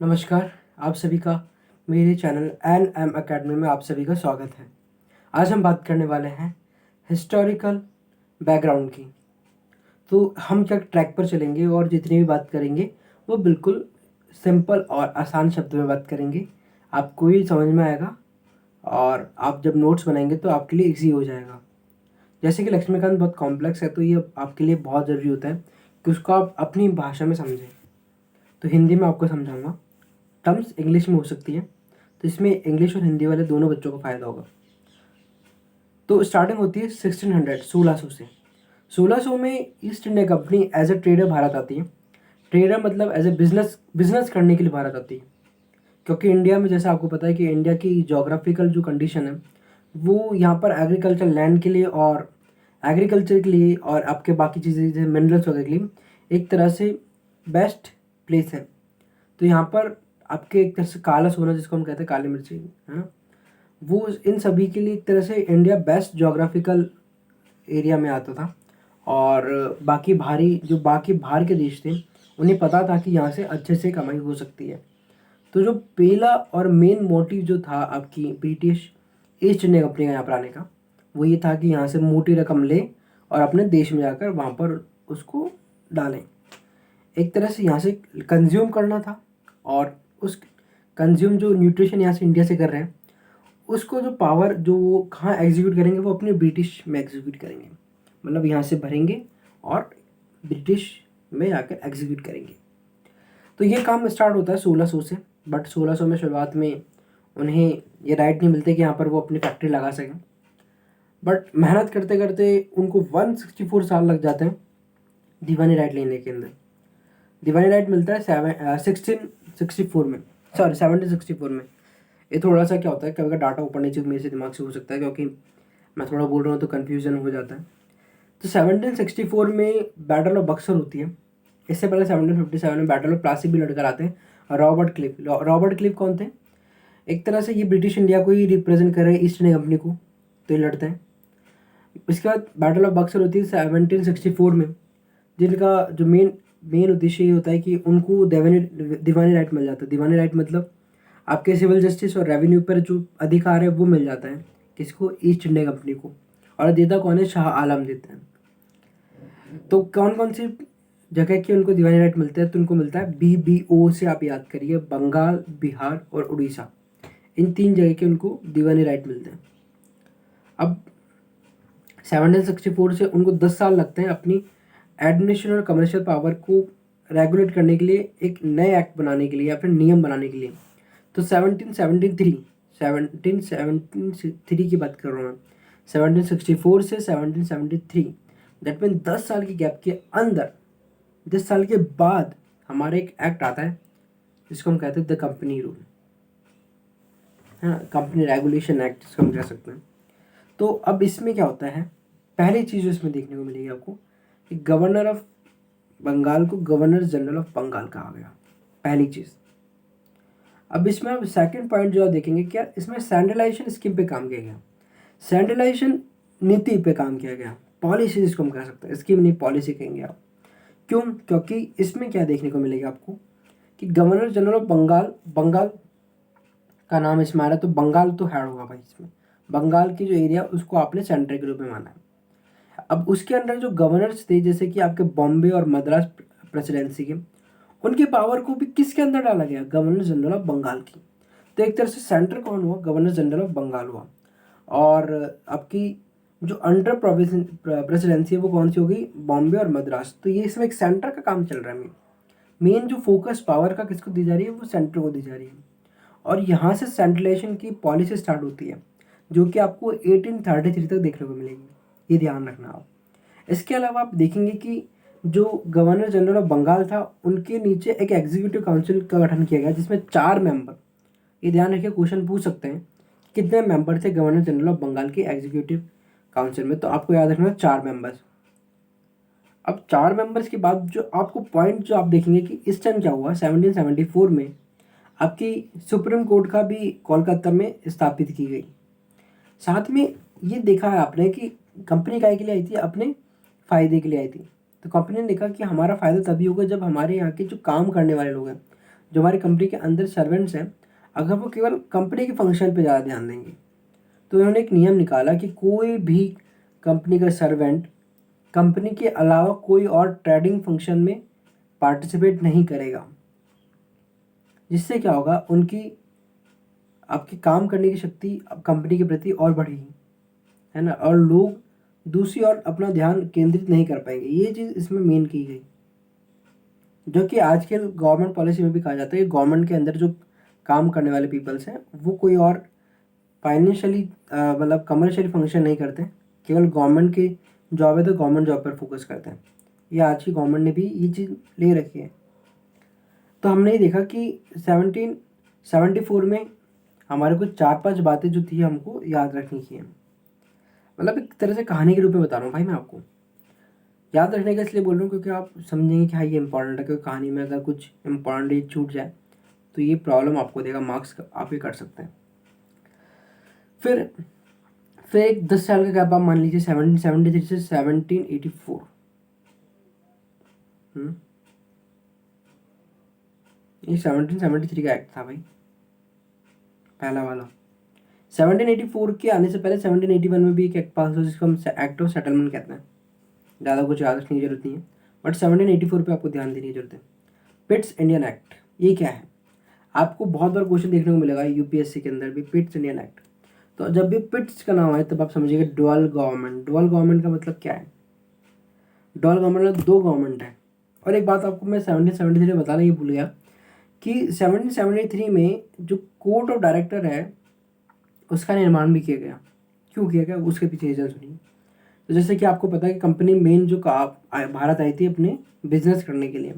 नमस्कार, आप सभी का मेरे चैनल एन एम अकेडमी में आप सभी का स्वागत है। आज हम बात करने वाले हैं हिस्टोरिकल बैकग्राउंड की। तो हम क्या ट्रैक पर चलेंगे और जितनी भी बात करेंगे वो बिल्कुल सिंपल और आसान शब्द में बात करेंगे। आपको ही समझ में आएगा और आप जब नोट्स बनाएंगे तो आपके लिए ईजी हो जाएगा। जैसे कि लक्ष्मीकांत बहुत कॉम्प्लेक्स है, तो ये आपके लिए बहुत ज़रूरी होता है कि उसको आप अपनी भाषा में समझें। तो हिंदी में आपको समझाऊंगा। टर्म्स इंग्लिश में हो सकती है, तो इसमें इंग्लिश और हिंदी वाले दोनों बच्चों को फ़ायदा होगा। तो स्टार्टिंग होती है 1600 1600 से। 1600 में East India company as a trader Bharat आती है। ट्रेडर मतलब एज ए बिजनेस करने के लिए भारत आती है। क्योंकि इंडिया में, जैसा आपको पता है कि इंडिया की जोग्राफिकल जो कंडीशन है वो यहाँ पर एग्रीकल्चर लैंड के लिए और एग्रीकल्चर के लिए और आपके बाकी चीज़ें जैसे मिनरल्स वगैरह के लिए एक तरह से बेस्ट प्लेस है। तो यहाँ पर आपके एक तरह से काला सोना, जिसको हम कहते हैं काली मिर्ची, है ना, वो इन सभी के लिए एक तरह से इंडिया बेस्ट जोग्राफिकल एरिया में आता था। और बाकी बाहर के देश थे, उन्हें पता था कि यहाँ से अच्छे से कमाई हो सकती है। तो जो पहला और मेन मोटिव जो था आपकी ब्रिटिश ईस्ट इंडिया कंपनी का यहाँ पर आने का, वो ये था कि यहाँ से मोटी रकम ले और अपने देश में जाकर वहाँ पर उसको डालें। एक तरह से यहाँ से कंज्यूम करना था और उस कंज्यूम जो न्यूट्रिशन यहाँ से इंडिया से कर रहे हैं उसको जो पावर जो वो कहाँ एग्जीक्यूट करेंगे, वो अपने ब्रिटिश में एग्जीक्यूट करेंगे। मतलब यहाँ से भरेंगे और ब्रिटिश में जाकर एग्जीक्यूट करेंगे। तो ये काम स्टार्ट होता है 1600 से। बट 1600 में शुरुआत में उन्हें ये राइट नहीं मिलते कि यहाँ पर वो अपनी फैक्ट्री लगा सकें। बट मेहनत करते करते उनको 164 साल लग जाते हैं दीवानी राइट लेने के अंदर। दीवानी राइट मिलता है 1664 में, सॉरी 1764 में। ये थोड़ा सा क्या होता है, कभी का डाटा ऊपर नीचे मेरे से दिमाग से हो सकता है क्योंकि मैं थोड़ा बोल रहा हूँ तो कन्फ्यूजन हो जाता है। तो 1764 में बैटल ऑफ बक्सर होती है। इससे पहले 1757 में बैटल ऑफ प्लासी भी लड़कर आते हैं रॉबर्ट क्लिफ। रॉबर्ट क्लिफ कौन थे? एक तरह से ये ब्रिटिश इंडिया को ही रिप्रेजेंट कर रहे हैं, ईस्ट इंडिया कंपनी को, तो ये लड़ते हैं। इसके बाद बैटल ऑफ बक्सर होती है 1764 में, जिनका जो मेन उद्देश्य ये होता है कि उनको दीवानी राइट मिल जाता है। दीवानी राइट मतलब आपके सिविल जस्टिस और रेवेन्यू पर जो अधिकार है वो मिल जाता है किसको? ईस्ट इंडिया कंपनी को। और देता कौन है? शाह आलम देते हैं। तो कौन कौन सी जगह के उनको दीवानी राइट मिलते हैं? तो उनको मिलता है BBO से, आप याद करिए, बंगाल, बिहार और उड़ीसा। इन 3 जगह के उनको दीवानी राइट मिलते हैं। अब 1764 से उनको 10 साल लगते हैं अपनी एडमिनिस्ट्रेशन और कमर्शियल पावर को रेगुलेट करने के लिए, एक नए एक्ट बनाने के लिए या फिर नियम बनाने के लिए। तो 1773 की बात कर रहा हूँ मैं, 1764 से 1773, दैट मीन 10 साल की गैप के अंदर, 10 साल के बाद हमारा एक एक्ट आता है जिसको हम कहते हैं द कंपनी रूल, है ना, कंपनी रेगुलेशन एक्ट जिसको हम कह सकते हैं। तो अब इसमें क्या होता है, पहली चीज़ इसमें देखने को मिलेगी आपको कि गवर्नर ऑफ बंगाल को गवर्नर जनरल ऑफ बंगाल कहा गया, पहली चीज़। अब इसमें आप सेकंड पॉइंट जो आप देखेंगे, क्या इसमें सेंट्रलाइजेशन स्कीम पे काम किया गया, सेंट्रलाइजेशन नीति पे काम किया गया, पॉलिसी जिसको हम कह सकते हैं, स्कीम नहीं पॉलिसी कहेंगे आप। क्यों? क्योंकि इसमें क्या देखने को मिलेगा आपको कि गवर्नर जनरल ऑफ बंगाल का नाम इसमें आ रहा है, तो बंगाल तो हैड होगा भाई इसमें। बंगाल की जो एरिया उसको आपने सेंटर के रूप में माना है। अब उसके अंदर जो गवर्नर्स थे, जैसे कि आपके बॉम्बे और मद्रास प्रेसिडेंसी के, उनकी पावर को भी किसके अंदर डाला गया? गवर्नर जनरल ऑफ बंगाल की। तो एक तरह से सेंटर कौन हुआ? गवर्नर जनरल ऑफ बंगाल हुआ। और आपकी जो अंडर प्रेसिडेंसी है वो कौन सी होगी? बॉम्बे और मद्रास। तो ये इसमें एक सेंटर का काम चल रहा है। मेन जो फोकस पावर का किसको दी जा रही है? वो सेंटर को दी जा रही है। और यहाँ से सेंट्रलाइजेशन की पॉलिसी स्टार्ट होती है, जो कि आपको 1833 तक देखने को मिलेगी। ये ध्यान रखना आप। इसके अलावा आप देखेंगे कि जो गवर्नर जनरल ऑफ बंगाल था, उनके नीचे एक एग्जीक्यूटिव काउंसिल का गठन किया गया जिसमें 4 मेंबर, ये ध्यान रखिए, क्वेश्चन पूछ सकते हैं कितने मेंबर थे गवर्नर जनरल ऑफ बंगाल के एग्जीक्यूटिव काउंसिल में, तो आपको याद रखना 4 मेंबर्स। अब 4 मेंबर्स के बाद जो आपको पॉइंट जो आप देखेंगे कि इस टाइम क्या हुआ, 1774 में आपकी सुप्रीम कोर्ट का भी कोलकाता में स्थापित की गई। साथ में ये देखा है आपने कि कंपनी काय के लिए आई थी? अपने फ़ायदे के लिए आई थी। तो कंपनी ने देखा कि हमारा फ़ायदा तभी होगा जब हमारे यहाँ के जो काम करने वाले लोग हैं, जो हमारी कंपनी के अंदर सर्वेंट्स हैं, अगर वो केवल कंपनी के फंक्शन पे ज़्यादा ध्यान देंगे, तो उन्होंने एक नियम निकाला कि कोई भी कंपनी का सर्वेंट कंपनी के अलावा कोई और ट्रेडिंग फंक्शन में पार्टिसिपेट नहीं करेगा। जिससे क्या होगा, उनकी आपकी काम करने की शक्ति अब कंपनी के प्रति और बढ़ेगी, है ना, और लोग दूसरी ओर अपना ध्यान केंद्रित नहीं कर पाएंगे। ये चीज़ इसमें मेन की गई, जो कि आजकल गवर्नमेंट पॉलिसी में भी कहा जाता है कि गवर्नमेंट के अंदर जो काम करने वाले पीपल्स हैं वो कोई और फाइनेंशियली मतलब कमर्शियल फंक्शन नहीं करते, केवल गवर्नमेंट की जॉब है तो गवर्नमेंट जॉब पर फोकस करते हैं। ये आज की गवर्नमेंट ने भी ये चीज़ ले रखी है। तो हमने ये देखा कि 1774 में हमारे को 4-5 बातें जो थी हमको याद रखनी चाहिए। मतलब एक तरह से कहानी के रूप में बता रहा हूँ भाई मैं आपको, याद रखने का इसलिए बोल रहा हूँ क्योंकि आप समझेंगे कि हाँ ये इंपॉर्टेंट है, क्योंकि कहानी में अगर कुछ इंपॉर्टेंट छूट जाए तो ये प्रॉब्लम आपको देगा, मार्क्स आप ही कर सकते हैं। फिर एक 10 साल का गैप आप मान लीजिए 1773 से 1784। ये 1773 का एक्ट था भाई, पहला वाला। 1784 के आने से पहले 1781 में भी एक एक्ट पास हुआ जिसको हम एक्ट ऑफ सेटलमेंट कहते हैं। ज़्यादा कुछ याद रखने की जरूरत नहीं है, बट 1784 पे आपको ध्यान देने की जरूरत है। पिट्स इंडियन एक्ट, ये क्या है? आपको बहुत बार क्वेश्चन देखने को मिलेगा यूपीएससी के अंदर भी, पिट्स इंडियन एक्ट। तो जब भी पिट्स का नाम आए तब आप समझिएगा डुअल गवर्नमेंट। डुअल गवर्नमेंट का मतलब क्या है? डुअल गवर्नमेंट मतलब दो गवर्नमेंट है। और एक बात आपको मैं 1773 में बताना ये भूल गया कि 1773 में जो कोर्ट ऑफ डायरेक्टर है उसका निर्माण भी किया गया। क्यों किया गया उसके पीछे रीजन सुनिए। तो जैसे कि आपको पता है कि कंपनी मेन जो भारत आई थी अपने बिजनेस करने के लिए,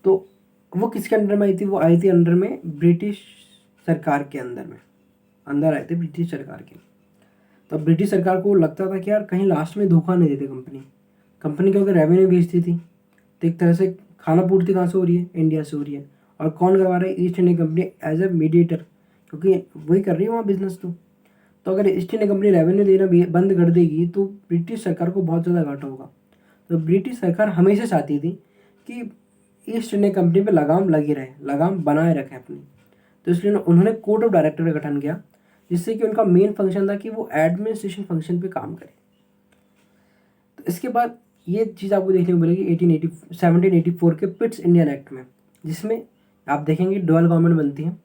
तो वो किसके अंडर में आई थी? वो आई थी अंडर में ब्रिटिश सरकार के अंदर आए थे ब्रिटिश सरकार के। तो ब्रिटिश सरकार को लगता था कि यार कहीं लास्ट में धोखा नहीं देते कंपनी क्योंकि रेवेन्यू भेजती थी, तो एक तरह से खाना पूर्ति कहाँ से हो रही है? इंडिया से हो रही है। और कौन करवा रहा है? East India company as a mediator, क्योंकि वही कर रही है वहाँ बिजनेस। तो अगर ईस्ट इंडिया कंपनी रेवेन्यू देना बंद कर देगी तो ब्रिटिश सरकार को बहुत ज़्यादा घाटा होगा। तो ब्रिटिश सरकार हमेशा चाहती थी कि ईस्ट इंडिया कंपनी पे लगाम लगी रहे, लगाम बनाए रखे अपनी। तो इसलिए उन्होंने कोर्ट ऑफ डायरेक्टर का गठन किया, जिससे कि उनका मेन फंक्शन था कि वो एडमिनिस्ट्रेशन फंक्शन पे काम करे। तो इसके बाद ये चीज़ आपको देखने को मिलेगी 1784 के पिट्स इंडियन एक्ट में, जिसमें आप देखेंगे डुअल गवर्नमेंट बनती है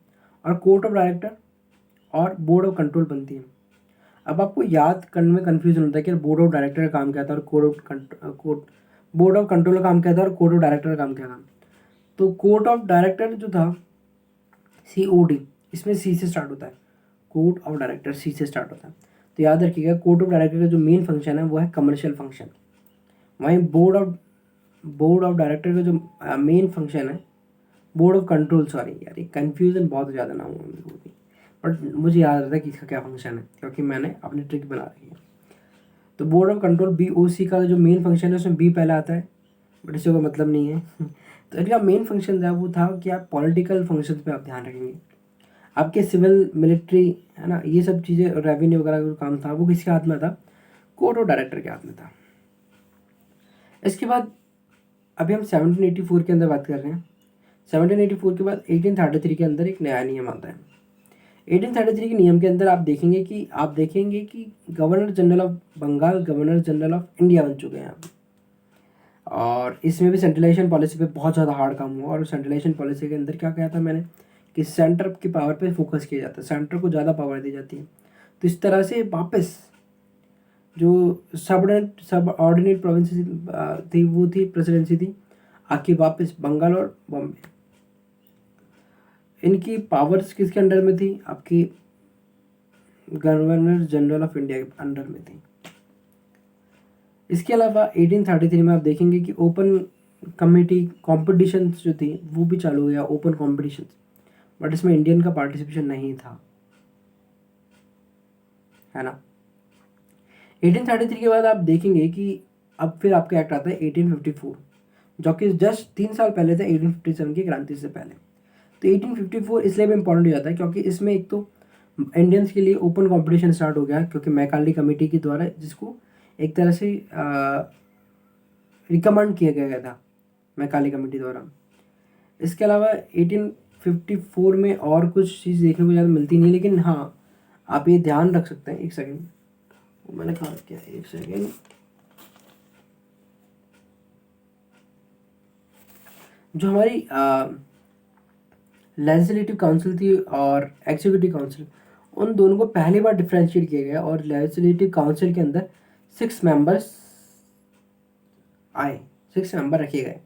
और कोर्ट ऑफ डायरेक्टर और बोर्ड ऑफ कंट्रोल बनती है। अब आपको याद करने में कन्फ्यूजन होता है कि बोर्ड ऑफ डायरेक्टर का काम क्या था और बोर्ड ऑफ कंट्रोल का काम क्या था और कोर्ट ऑफ डायरेक्टर का काम क्या था। तो कोर्ट ऑफ डायरेक्टर जो था COD, इसमें C से स्टार्ट होता है। कोर्ट ऑफ डायरेक्टर C से स्टार्ट होता है। तो याद रखिएगा कोर्ट ऑफ डायरेक्टर का जो मेन फंक्शन है वो है कमर्शियल फंक्शन। वहीं बोर्ड ऑफ डायरेक्टर का जो मेन फंक्शन है, बोर्ड ऑफ कंट्रोल, सॉरी यार ये कन्फ्यूजन बहुत ज़्यादा ना हुआ मेरे को भी, बट मुझे याद रहता है कि इसका क्या फंक्शन है क्योंकि मैंने अपनी ट्रिक बना रखी है। तो बोर्ड ऑफ कंट्रोल BOC का जो मेन फंक्शन है उसमें B पहले आता है, बट इससे कोई मतलब नहीं है। तो इनका मेन फंक्शन था वो था कि आप पॉलिटिकल फंक्शन पे आप ध्यान रखेंगे। आपके सिविल मिलिट्री है ना, ये सब चीज़ें, रेवेन्यू वगैरह का काम था वो किसके हाथ में था? कोर्ट ऑफ डायरेक्टर के हाथ में था। इसके बाद अभी हम 1784 के अंदर बात कर रहे हैं। 1784 के बाद 1833 के अंदर एक नया नियम आता है। 1833 के नियम के अंदर आप देखेंगे कि governor general of Bengal governor general of India बन चुके हैं आप। और इसमें भी सेंट्रलाइजेशन पॉलिसी पे बहुत ज़्यादा हार्ड काम हुआ। और सेंट्रलाइजेशन पॉलिसी के अंदर क्या कहा था मैंने कि सेंटर की पावर पे फोकस किया जाता है, सेंटर को ज़्यादा पावर दी जाती है। तो इस तरह से वापस जो सब ऑर्डिनेट प्रोविंस थी वो थी प्रेसिडेंसी थी, आके वापस बंगाल और बॉम्बे। इनकी पावर्स किसके अंडर में थी? आपकी गवर्नर जनरल ऑफ इंडिया के अंडर में थी। इसके अलावा 1833 में आप देखेंगे कि ओपन कमेटी कॉम्पिटिशन जो थी वो भी चालू हो गया, ओपन कॉम्पिटिशन, बट इसमें इंडियन का पार्टिसिपेशन नहीं था, है ना। 1833 के बाद आप देखेंगे कि अब फिर आपका एक्ट आता है 1854, जो कि जस्ट 3 साल पहले था 1857 की क्रांति से पहले। तो 1854 इसलिए भी इम्पोर्टेंट हो जाता है क्योंकि इसमें एक तो इंडियंस के लिए ओपन कंपटीशन स्टार्ट हो गया, क्योंकि मैकाले कमेटी के द्वारा, जिसको एक तरह से रिकमेंड किया गया था मैकाले कमेटी द्वारा, इसके अलावा 1854 में और कुछ चीज़ देखने को ज़्यादा मिलती नहीं, लेकिन हाँ आप ये ध्यान रख सकते हैं। एक सेकेंड, मैंने कहा क्या, एक सेकेंड, जो हमारी लेजिस्लेटिव काउंसिल थी और एग्जीक्यूटिव काउंसिल, उन दोनों को पहली बार डिफ्रेंशिएट किया गया और लेजिस्लेटिव काउंसिल के अंदर 6 मेंबर्स आए, 6 मेंबर रखे गए,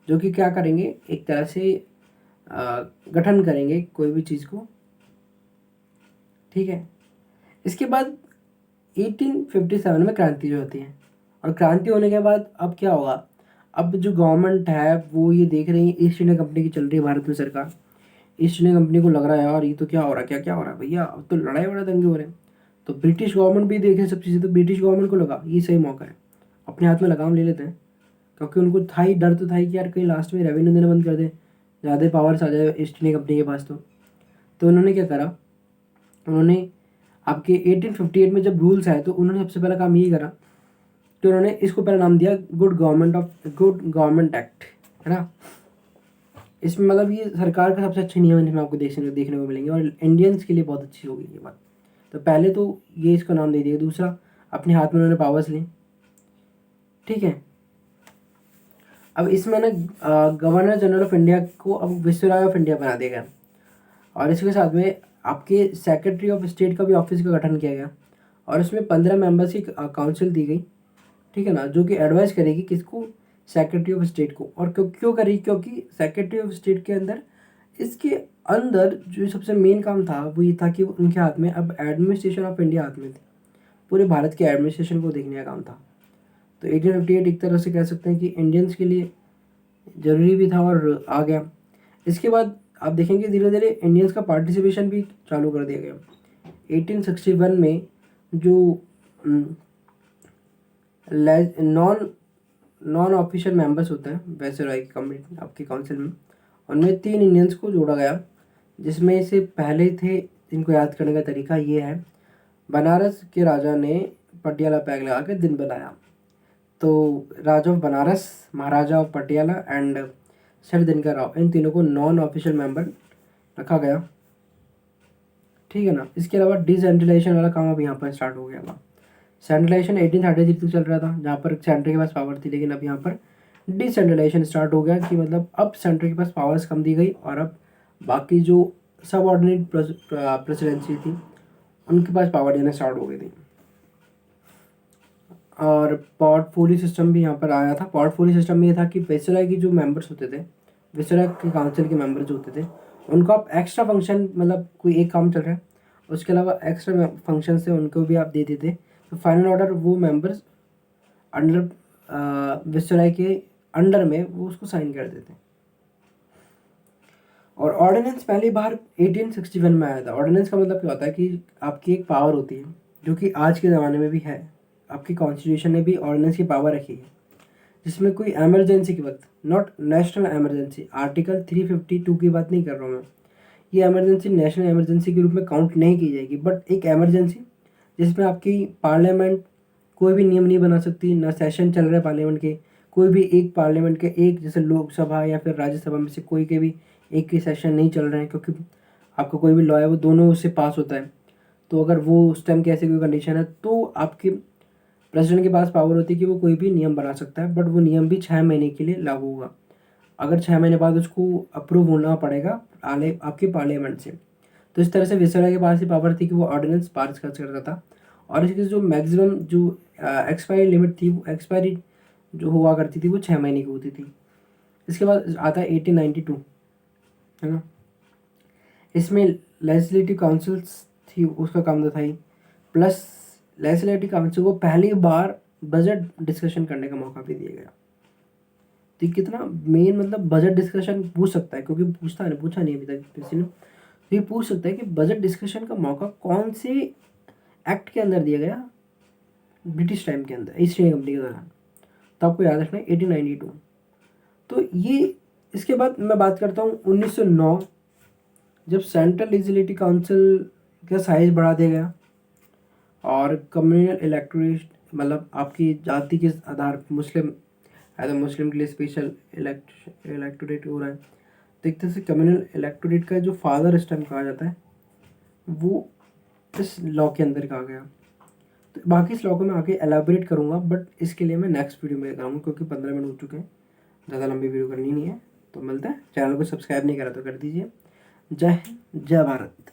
जो कि क्या करेंगे, एक तरह से गठन करेंगे कोई भी चीज़ को, ठीक है। इसके बाद 1857 में क्रांति जो होती है, और क्रांति होने के बाद अब क्या होगा, अब जो गवर्नमेंट है वो ये देख रही है ईस्ट इंडिया कंपनी की चल रही है भारत में सरकार। ईस्ट इंडिया कंपनी को लग रहा है यार ये तो क्या हो रहा है, क्या क्या हो रहा है भैया, अब तो लड़ाई बड़ा दंगे हो रहे हैं। तो ब्रिटिश गवर्नमेंट भी देखे सब चीज़ें, तो ब्रिटिश गवर्नमेंट को लगा ये सही मौका है, अपने हाथ में लगाम ले लेते हैं, क्योंकि उनको था ही, डर तो था ही कि यार कहीं लास्ट में रेवेन्यू देना बंद कर दे, ज़्यादा पावर्स आ जाए ईस्ट इंडिया कंपनी के पास। तो उन्होंने क्या करा, उन्होंने आपके 1858 में जब रूल्स आए तो उन्होंने सबसे पहला काम यही करा कि उन्होंने इसको पहला नाम दिया गुड गवर्नमेंट एक्ट, है ना। इसमें मतलब ये सरकार का सबसे अच्छे नियम इसमें आपको देखने को मिलेंगे, और इंडियंस के लिए बहुत अच्छी होगी ये बात। तो पहले तो ये इसका नाम दे दिया, दूसरा अपने हाथ में उन्होंने पावर्स ली, ठीक है। अब इसमें ना गवर्नर जनरल ऑफ इंडिया को अब विसराय ऑफ इंडिया बना दिया गया, और इसके साथ में आपके सेक्रेटरी ऑफ स्टेट का भी ऑफिस का गठन किया गया, और उसमें 15 मेंबर्स की काउंसिल दी गई, ठीक है ना, जो कि एडवाइस करेगी किसको, सेक्रेटरी ऑफ स्टेट को। और क्यों करेगी, क्योंकि सेक्रेटरी ऑफ स्टेट के अंदर, इसके अंदर जो सबसे मेन काम था वो ये था कि उनके हाथ में अब एडमिनिस्ट्रेशन ऑफ इंडिया हाथ में थी, पूरे भारत के एडमिनिस्ट्रेशन को देखने का काम था। तो 1858 एक तरह से कह सकते हैं कि इंडियंस के लिए ज़रूरी भी था और आ गया। इसके बाद आप देखेंगे धीरे धीरे इंडियंस का पार्टिसिपेशन भी चालू कर दिया गया। 1861 में जो नॉन ऑफिशियल मेंबर्स होते हैं वैसेरॉय की कमेटी आपकी काउंसिल में, उनमें 3 इंडियंस को जोड़ा गया, जिसमें से पहले थे, इनको याद करने का तरीका ये है, बनारस के राजा ने पटियाला पैग लगा के दिन बनाया। तो raja of Banaras, Maharaja of Patiala and sir Dinkar Rao, इन तीनों को नॉन ऑफिशियल मेंबर रखा गया, ठीक है ना। इसके अलावा डिसेंट्रलाइजेशन वाला काम अब यहाँ पर स्टार्ट हो गया था। सेंट्रलाइजेशन 1833 तक चल रहा था, जहाँ पर सेंटर के पास पावर थी, लेकिन अब यहाँ पर डिसेंट्रलाइजेशन स्टार्ट हो गया कि मतलब अब सेंटर के पास पावर्स कम दी गई, और अब बाकी जो सब ऑर्डिनेट प्रेसिडेंसी थी उनके पास पावर देना स्टार्ट हो गई थी। और पोर्टफोलियो सिस्टम भी यहाँ पर आया था। पोर्टफोलियो सिस्टम में ये था कि वायसराय की जो मेंबर्स होते थे, वायसराय के काउंसिल के मेंबर्स जो होते थे, उनको आप एक्स्ट्रा फंक्शन, मतलब कोई एक काम चल रहा है उसके अलावा एक्स्ट्रा फंक्शन से उनको भी आप दे देते, तो फाइनल ऑर्डर वो मेंबर्स अंडर वायसराय के अंडर में वो उसको साइन कर देते। और ऑर्डिनेंस पहली बार 1861 में आया था। ऑर्डिनेंस का मतलब क्या होता है कि आपकी एक पावर होती है, जो कि आज के ज़माने में भी है, आपकी कॉन्स्टिट्यूशन ने भी ऑर्डिनेंस की पावर रखी है, जिसमें कोई एमरजेंसी के वक्त, नॉट नेशनल एमरजेंसी, आर्टिकल 352 की बात नहीं कर रहा हूँ मैं, ये एमरजेंसी नेशनल एमरजेंसी के रूप में काउंट नहीं की जाएगी, बट एक एमरजेंसी जिसमें आपकी पार्लियामेंट कोई भी नियम नहीं बना सकती, ना सेशन चल रहा है पार्लियामेंट के, कोई भी एक पार्लियामेंट के एक, जैसे लोकसभा या फिर राज्यसभा में से कोई के भी एक ही सेशन नहीं चल रहे हैं, क्योंकि आपका कोई भी लॉ है वो दोनों उससे पास होता है। तो अगर वो उस टाइम की ऐसी कोई कंडीशन है तो आपके प्रेसिडेंट के पास पावर होती है कि वो कोई भी नियम बना सकता है, बट वो नियम भी 6 महीने के लिए लागू होगा। अगर 6 महीने बाद उसको अप्रूव होना पड़ेगा आपके पार्लियामेंट से। तो इस तरह से विसराय के पास ही पावर थी कि वो ऑर्डिनेंस पास कर सकता था, और इसकी जो मैक्सिमम जो एक्सपायरी लिमिट थी, वो एक्सपायरी जो हुआ करती थी वो 6 महीने की होती थी। इसके बाद आता है 1892, है ना। इसमें लेजिस्लेटिव काउंसिल्स थी, उसका काम तो था ही, प्लस लेजिस्लेटिव काउंसिल को पहली बार बजट डिस्कशन करने का मौका भी दिया गया। तो ये कितना मेन, मतलब बजट डिस्कशन पूछ सकता है, क्योंकि पूछा नहीं अभी तक किसी ने, तो ये पूछ सकता है कि बजट डिस्कशन का मौका कौन से एक्ट के अंदर दिया गया, ब्रिटिश टाइम के अंदर, ईस्ट इंडिया कंपनी के दौरान। तो आपको याद रखना है 1892। तो ये, इसके बाद मैं बात करता हूँ 1909, जब सेंट्रल लेजिस्लेटिव काउंसिल का साइज बढ़ा दिया गया और कम्युनल इलेक्टोरेट, मतलब आपकी जाति के आधार, मुस्लिम है तो मुस्लिम के लिए स्पेशल इलेक्टोरेट हो रहा है, देखते से कम्युनल इलेक्टोरेट का जो फादर इस टाइम कहा जाता है वो इस लॉ के अंदर कहा गया। तो बाकी इस लॉ को मैं आगे एलाबोरेट करूँगा, बट इसके लिए मैं नेक्स्ट वीडियो में कराऊँगा क्योंकि 15 मिनट हो चुके हैं, ज़्यादा लंबी वीडियो करनी नहीं है। तो मिलता है, चैनल को सब्सक्राइब नहीं करा तो कर दीजिए। जय हिंद, जय भारत।